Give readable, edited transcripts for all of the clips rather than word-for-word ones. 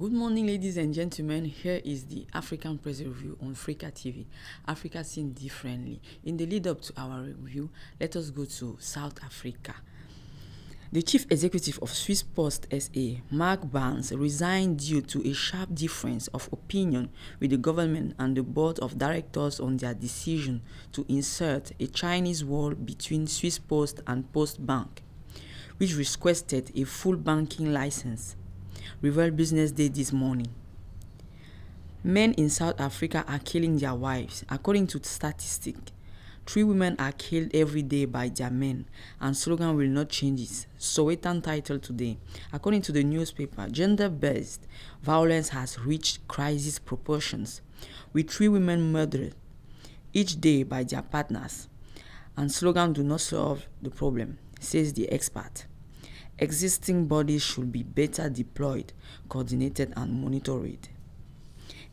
Good morning, ladies and gentlemen. Here is the African Press Review on Africa TV. Africa seen differently. In the lead up to our review, let us go to South Africa. The chief executive of Swiss Post SA, Mark Barnes, resigned due to a sharp difference of opinion with the government and the board of directors on their decision to insert a Chinese wall between Swiss Post and Postbank, which requested a full banking license, revealed Business Day this morning. Men in South Africa are killing their wives. According to statistics, 3 women are killed every day by their men, and slogan will not change it. Sowetan title today. According to the newspaper, gender-based violence has reached crisis proportions, with 3 women murdered each day by their partners, and slogan do not solve the problem, says the expert. Existing bodies should be better deployed, coordinated, and monitored.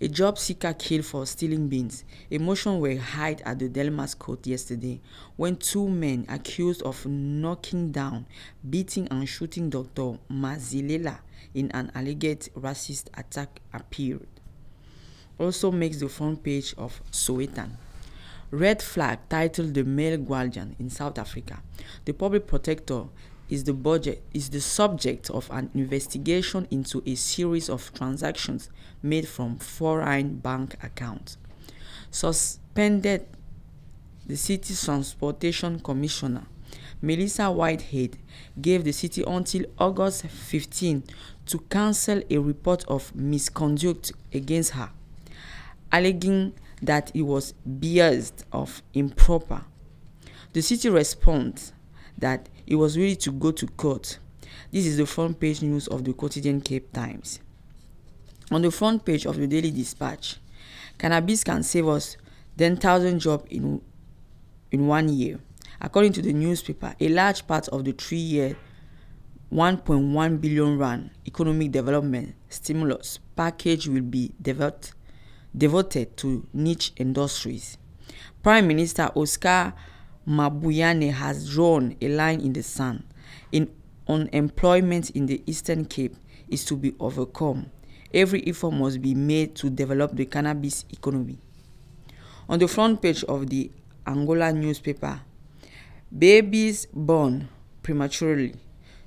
A job seeker killed for stealing beans. Emotions were high at the Delmas court yesterday when 2 men accused of knocking down, beating, and shooting Dr. Mazilela in an alleged racist attack appeared. Also makes the front page of Sowetan. Red flag titled The Male Guardian in South Africa. The public protector is the subject of an investigation into a series of transactions made from foreign bank accounts. Suspended the city's transportation commissioner, Melissa Whitehead, gave the city until August 15 to cancel a report of misconduct against her, alleging that it was biased or improper. The city responds that it was ready to go to court. This is the front page news of the quotidian Cape Times. On the front page of the Daily Dispatch, cannabis can save us 10,000 jobs in 1 year. According to the newspaper, a large part of the 3-year 1.1 billion rand economic development stimulus package will be devoted to niche industries. Prime Minister Oscar Mabuyane has drawn a line in the sand. Unemployment in the Eastern Cape is to be overcome. Every effort must be made to develop the cannabis economy. On the front page of the Angola newspaper, babies born prematurely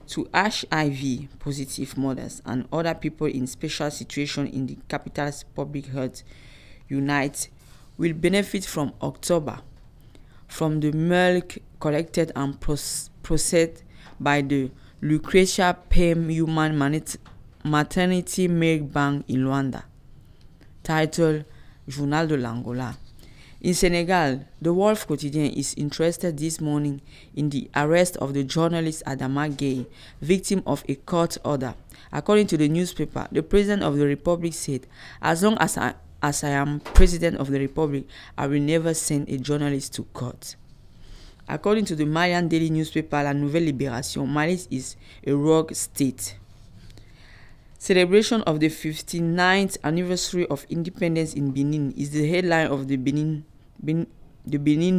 to HIV positive mothers and other people in special situations in the capital's public health unit will benefit from October from the milk collected and processed by the Lucretia Pem Human Maternity Milk Bank in Luanda. Title, Journal de l'Angola. In Senegal, the Wolf Quotidien is interested this morning in the arrest of the journalist Adama Gaye, victim of a court order. According to the newspaper, the President of the Republic said, "As long as I am President of the Republic, I will never send a journalist to court." According to the Malian daily newspaper La Nouvelle Libération, Mali is a rogue state. Celebration of the 59th anniversary of independence in Benin is the headline of the Benin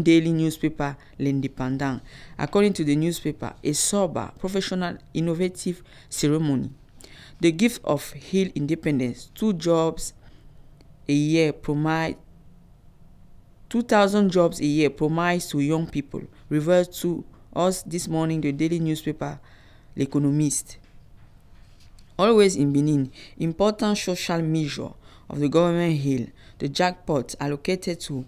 daily newspaper L'Indépendant. According to the newspaper, a sober, professional, innovative ceremony. The gift of Hill independence, 2,000 jobs a year promised to young people, revealed to us this morning the daily newspaper L'Economist. Always in Benin, important social measure of the government hail. The jackpot allocated to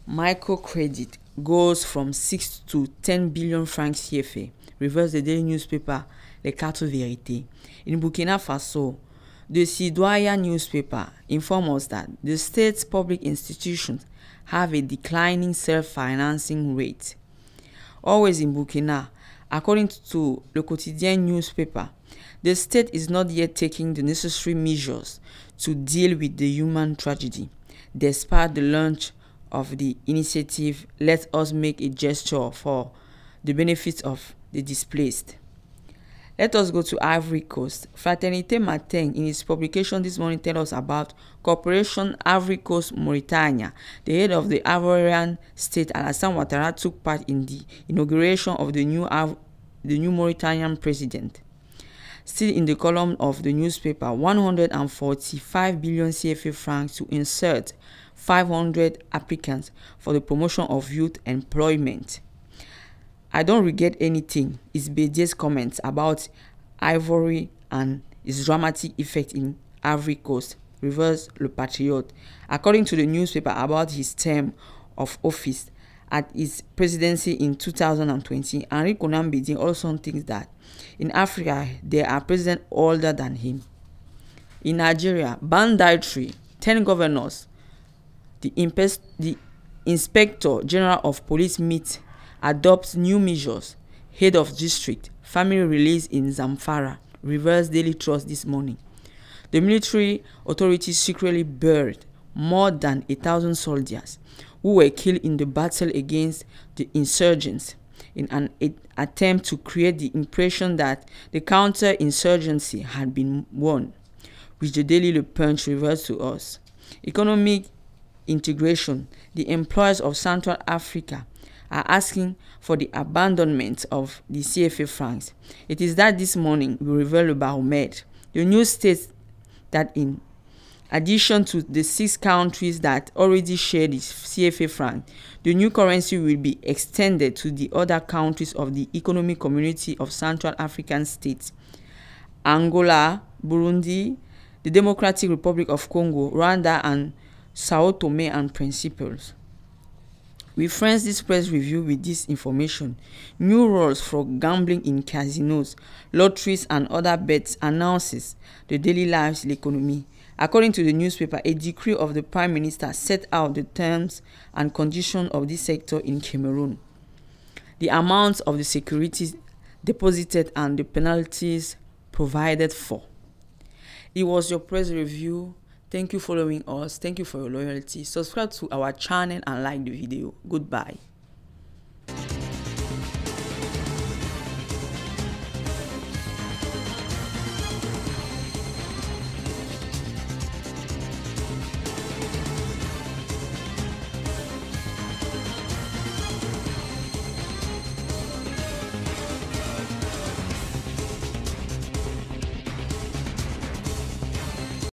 microcredit goes from 6 to 10 billion francs CFA, reveals the daily newspaper Les Quatre Vérités. In Burkina Faso, the Sidoaya newspaper informs us that the state's public institutions have a declining self-financing rate. Always in Burkina, according to Le Quotidien newspaper, the state is not yet taking the necessary measures to deal with the human tragedy. Despite the launch of the initiative, Let Us Make a Gesture for the benefit of the displaced. Let us go to Ivory Coast. Fraternité Matin, in its publication this morning, tells us about Cooperation Ivory Coast Mauritania. The head of the Ivorian state, Alassane Ouattara, took part in the inauguration of the new Mauritanian president. Still in the column of the newspaper, 145 billion CFA francs to insert 500 applicants for the promotion of youth employment. I don't regret anything is Bédier's comments about Ivory and its dramatic effect in Ivory Coast, reveals Le Patriote. According to the newspaper, about his term of office at his presidency in 2020, Henri Konan Bédier also thinks that in Africa there are presidents older than him. In Nigeria, banditry, 10 governors, the Inspector General of Police adopts new measures, head of district, family released in Zamfara, reverse Daily Trust this morning. The military authorities secretly buried more than 1,000 soldiers who were killed in the battle against the insurgents in an attempt to create the impression that the counter-insurgency had been won, which the Daily Le Punch reveals to us. Economic integration, the employers of Central Africa are asking for the abandonment of the CFA francs. It is that this morning we reveal Le Baromètre. The news states that in addition to the 6 countries that already share the CFA franc, the new currency will be extended to the other countries of the Economic Community of Central African States: Angola, Burundi, the Democratic Republic of Congo, Rwanda, and Sao Tome and Principe. We friends this press review with this information. New rules for gambling in casinos, lotteries, and other bets announces the Daily Lives L'Economie. According to the newspaper, a decree of the Prime Minister set out the terms and conditions of this sector in Cameroon, the amounts of the securities deposited, and the penalties provided for. It was your press review. Thank you for following us. Thank you for your loyalty. Subscribe to our channel and like the video. Goodbye.